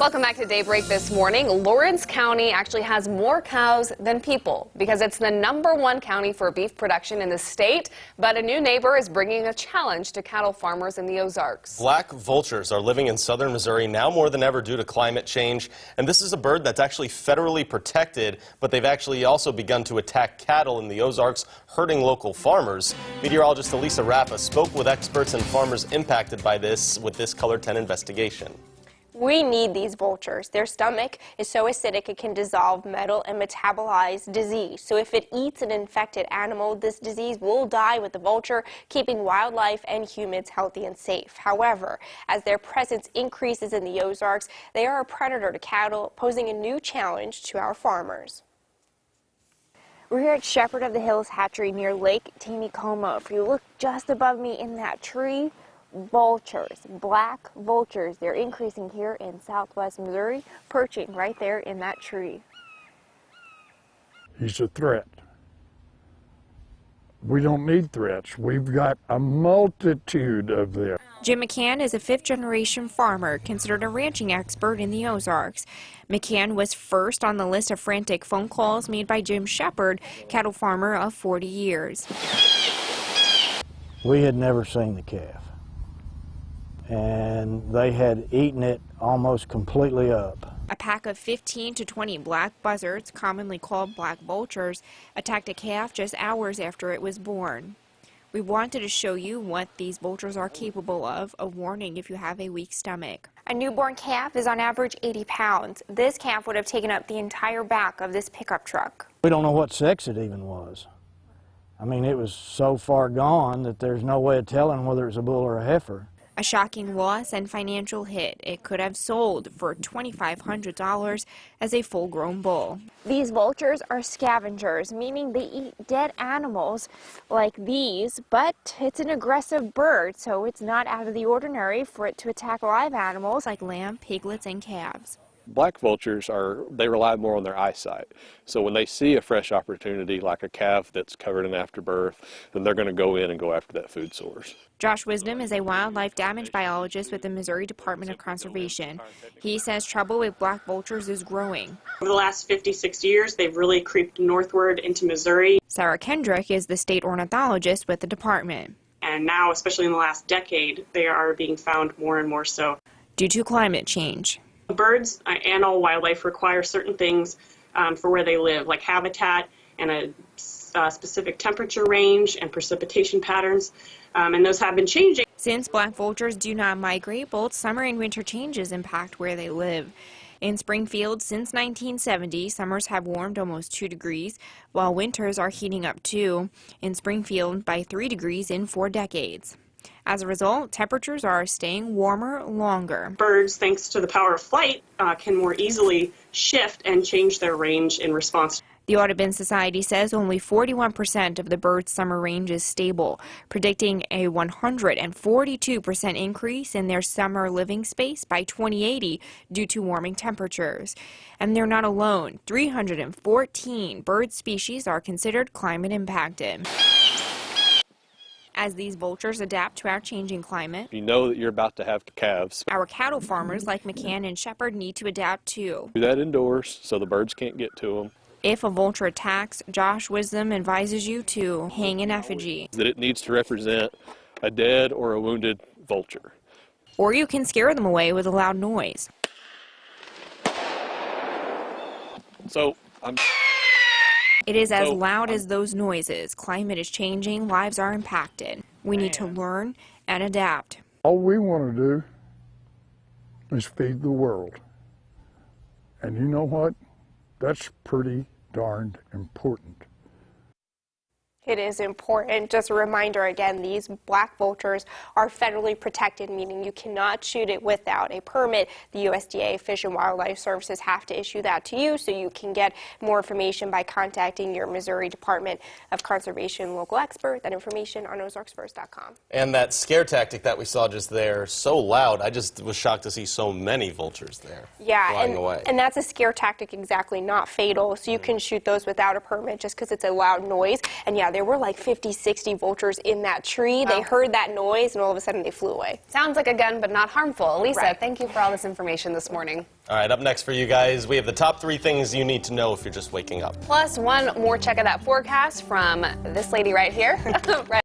Welcome back to Daybreak this morning. Lawrence County actually has more cows than people because it's the #1 county for beef production in the state. But a new neighbor is bringing a challenge to cattle farmers in the Ozarks. Black vultures are living in southern Missouri now more than ever due to climate change. And this is a bird that's actually federally protected, but they've actually also begun to attack cattle in the Ozarks, hurting local farmers. Meteorologist Elisa Raffa spoke with experts and farmers impacted by this with this Color 10 investigation. We need these vultures. Their stomach is so acidic it can dissolve metal and metabolize disease. So if it eats an infected animal, this disease will die with the vulture, keeping wildlife and humans healthy and safe. However, as their presence increases in the Ozarks, they are a predator to cattle, posing a new challenge to our farmers. We're here at Shepherd of the Hills Hatchery near Lake Taneycomo. If you look just above me in that tree, vultures, black vultures. They're increasing here in southwest Missouri, perching right there in that tree. He's a threat. We don't need threats. We've got a multitude of them. Jim McCann is a fifth-generation farmer, considered a ranching expert in the Ozarks. McCann was first on the list of frantic phone calls made by Jim Shepherd, cattle farmer of 40 years. We had never seen the calf, and they had eaten it almost completely up. A pack of 15 to 20 black buzzards, commonly called black vultures, attacked a calf just hours after it was born. We wanted to show you what these vultures are capable of, a warning if you have a weak stomach. A newborn calf is on average 80 pounds. This calf would have taken up the entire back of this pickup truck. We don't know what sex it even was. I mean, it was so far gone that there's no way of telling whether it's a bull or a heifer. A shocking loss and financial hit. It could have sold for $2,500 as a full-grown bull. These vultures are scavengers, meaning they eat dead animals like these, but it's an aggressive bird, so it's not out of the ordinary for it to attack live animals like lamb, piglets, and calves. Black vultures they rely more on their eyesight. So when they see a fresh opportunity like a calf that's covered in afterbirth, then they're going to go in and go after that food source. Josh Wisdom is a wildlife damage biologist with the Missouri Department of Conservation. He says trouble with black vultures is growing. Over the last 50-60 years, they've really creeped northward into Missouri. Sarah Kendrick is the state ornithologist with the department. And now, especially in the last decade, they are being found more and more so. Due to climate change. Birds and all wildlife require certain things for where they live, like habitat and a specific temperature range and precipitation patterns, and those have been changing. Since black vultures do not migrate, both summer and winter changes impact where they live. In Springfield, since 1970, summers have warmed almost 2 degrees, while winters are heating up too. In Springfield, by 3 degrees in 4 decades. As a result, temperatures are staying warmer longer. Birds, thanks to the power of flight, can more easily shift and change their range in response. The Audubon Society says only 41% of the bird's summer range is stable, predicting a 142% increase in their summer living space by 2080 due to warming temperatures. And they're not alone. 314 bird species are considered climate impacted. As these vultures adapt to our changing climate, You know that you're about to have calves. our cattle farmers like McCann and Shepherd need to adapt too. Do that indoors so the birds can't get to them. If a vulture attacks, Josh Wisdom advises you to hang an effigy. That it needs to represent a dead or a wounded vulture. Or you can scare them away with a loud noise. It is as loud as those noises. Climate is changing, lives are impacted. We need to learn and adapt. All we want to do is feed the world. And you know what? That's pretty darned important. It is important. Just a reminder again, these black vultures are federally protected, meaning you cannot shoot it without a permit. The USDA Fish and Wildlife Services have to issue that to you, so you can get more information by contacting your Missouri Department of Conservation local expert. That information on ozarksfirst.com. And that scare tactic that we saw just there, so loud, I just was shocked to see so many vultures there flying away. And that's a scare tactic exactly, not fatal. So you can shoot those without a permit just because it's a loud noise. And yeah, there were like 50, 60 vultures in that tree. They heard that noise, and all of a sudden they flew away. Sounds like a gun, but not harmful. Elisa, Right. thank you for all this information this morning. All right, up next for you guys, we have the top 3 things you need to know if you're just waking up. Plus, one more check of that forecast from this lady right here. Right